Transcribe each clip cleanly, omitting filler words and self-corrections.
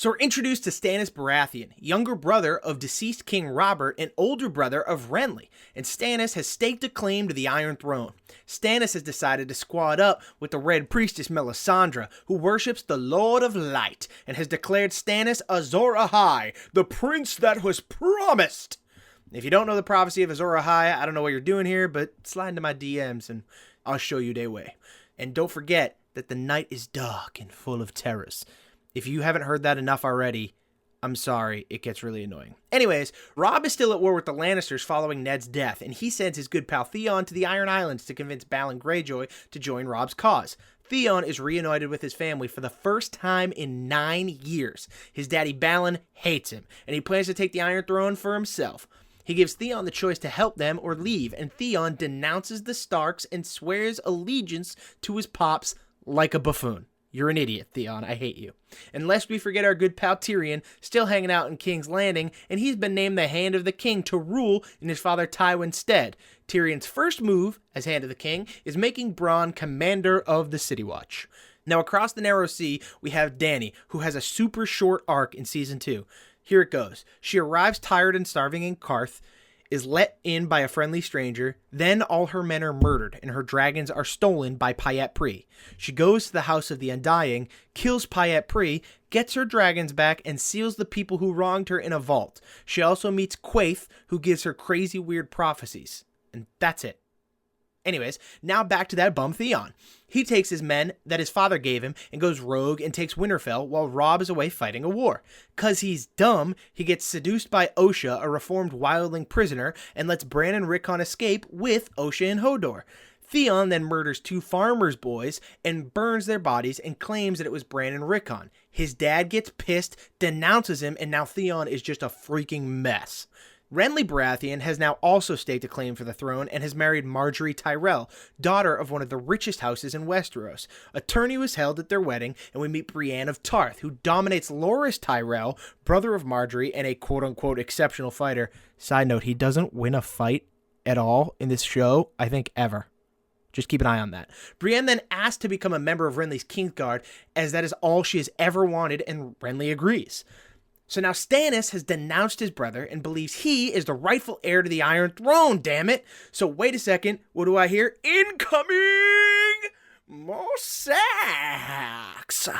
So we're introduced to Stannis Baratheon, younger brother of deceased King Robert and older brother of Renly, and Stannis has staked a claim to the Iron Throne. Stannis has decided to squad up with the Red Priestess Melisandre, who worships the Lord of Light, and has declared Stannis Azor Ahai, the prince that was promised. If you don't know the prophecy of Azor Ahai, I don't know what you're doing here, but slide into my DMs and I'll show you the way. And don't forget that the night is dark and full of terrors. If you haven't heard that enough already, I'm sorry, it gets really annoying. Anyways, Robb is still at war with the Lannisters following Ned's death, and he sends his good pal Theon to the Iron Islands to convince Balon Greyjoy to join Robb's cause. Theon is reunited with his family for the first time in 9 years. His daddy Balon hates him, and he plans to take the Iron Throne for himself. He gives Theon the choice to help them or leave, and Theon denounces the Starks and swears allegiance to his pops like a buffoon. You're an idiot, Theon. I hate you. And lest we forget our good pal Tyrion, still hanging out in King's Landing, and he's been named the Hand of the King to rule in his father Tywin's stead. Tyrion's first move as Hand of the King is making Bronn commander of the City Watch. Now across the Narrow Sea, we have Dany, who has a super short arc in Season 2. Here it goes. She arrives tired and starving in Qarth, is let in by a friendly stranger, then all her men are murdered and her dragons are stolen by Pyat Pree. She goes to the House of the Undying, kills Pyat Pree, gets her dragons back, and seals the people who wronged her in a vault. She also meets Quaithe, who gives her crazy weird prophecies. And that's it. Anyways, now back to that bum Theon. He takes his men that his father gave him and goes rogue and takes Winterfell while Robb is away fighting a war. 'Cause he's dumb, he gets seduced by Osha, a reformed wildling prisoner, and lets Bran and Rickon escape with Osha and Hodor. Theon then murders 2 farmers' boys and burns their bodies and claims that it was Bran and Rickon. His dad gets pissed, denounces him, and now Theon is just a freaking mess. Renly Baratheon has now also staked a claim for the throne and has married Margaery Tyrell, daughter of one of the richest houses in Westeros. A tourney was held at their wedding, and we meet Brienne of Tarth, who dominates Loras Tyrell, brother of Margaery and a quote-unquote exceptional fighter. Side note, he doesn't win a fight at all in this show, I think, ever. Just keep an eye on that. Brienne then asked to become a member of Renly's Kingsguard, as that is all she has ever wanted, and Renly agrees. So now Stannis has denounced his brother and believes he is the rightful heir to the Iron Throne, damn it. So wait a second, what do I hear? Incoming! More sex!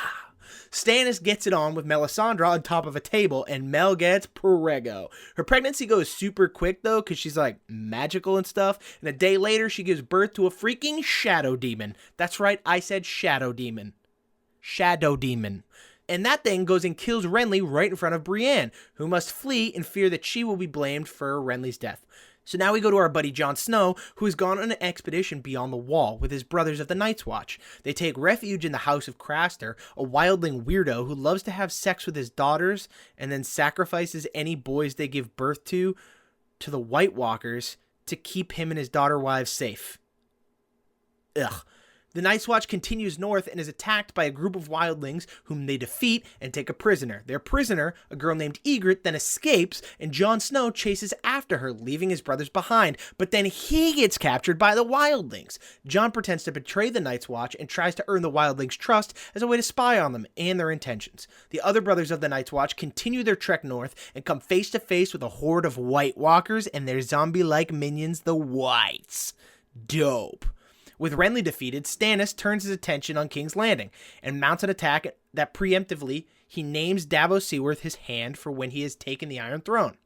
Stannis gets it on with Melisandre on top of a table, and Mel gets prego. Her pregnancy goes super quick, though, because she's, like, magical and stuff, and a day later, she gives birth to a freaking shadow demon. That's right, I said shadow demon. Shadow demon. And that thing goes and kills Renly right in front of Brienne, who must flee in fear that she will be blamed for Renly's death. So now we go to our buddy Jon Snow, who has gone on an expedition beyond the Wall with his brothers of the Night's Watch. They take refuge in the House of Craster, a wildling weirdo who loves to have sex with his daughters and then sacrifices any boys they give birth to the White Walkers to keep him and his daughter wives safe. Ugh. The Night's Watch continues north and is attacked by a group of wildlings whom they defeat and take a prisoner. Their prisoner, a girl named Ygritte, then escapes, and Jon Snow chases after her, leaving his brothers behind. But then he gets captured by the wildlings. Jon pretends to betray the Night's Watch and tries to earn the wildlings' trust as a way to spy on them and their intentions. The other brothers of the Night's Watch continue their trek north and come face to face with a horde of White Walkers and their zombie-like minions, the Whites. Dope. With Renly defeated, Stannis turns his attention on King's Landing and mounts an attack that preemptively he names Davos Seaworth his hand for when he has taken the Iron Throne.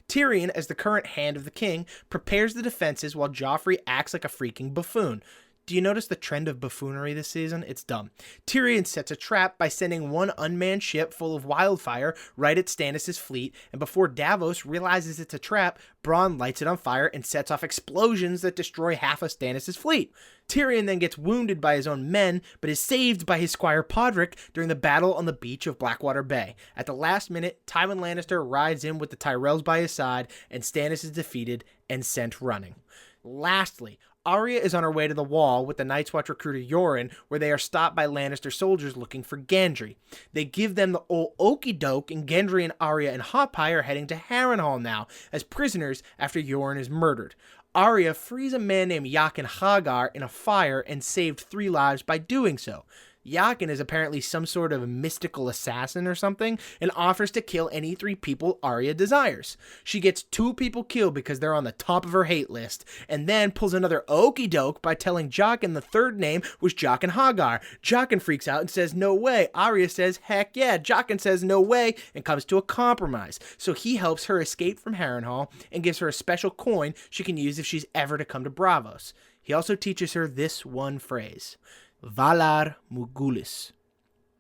Tyrion, as the current Hand of the King, prepares the defenses while Joffrey acts like a freaking buffoon. Do you notice the trend of buffoonery this season? It's dumb. Tyrion sets a trap by sending one unmanned ship full of wildfire right at Stannis' fleet, and before Davos realizes it's a trap, Bronn lights it on fire and sets off explosions that destroy half of Stannis' fleet. Tyrion then gets wounded by his own men, but is saved by his squire Podrick during the battle on the beach of Blackwater Bay. At the last minute, Tywin Lannister rides in with the Tyrells by his side, and Stannis is defeated and sent running. Lastly, Arya is on her way to the Wall with the Night's Watch recruiter Yoren, where they are stopped by Lannister soldiers looking for Gendry. They give them the old okey doke, and Gendry and Arya and Hot Pie are heading to Harrenhal now as prisoners after Yoren is murdered. Arya frees a man named Jaqen Hagar in a fire and saved 3 lives by doing so. Jaqen is apparently some sort of mystical assassin or something and offers to kill any 3 people Arya desires. She gets 2 people killed because they're on the top of her hate list, and then pulls another okey doke by telling Jaqen the 3rd name was Jaqen Hagar. Jaqen freaks out and says no way. Arya says heck yeah. Jaqen says no way and comes to a compromise. So he helps her escape from Harrenhal and gives her a special coin she can use if she's ever to come to Braavos. He also teaches her this one phrase, Valar Morghulis,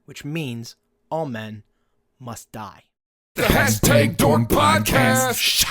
which means all men must die. The hashtag Dork Podcast.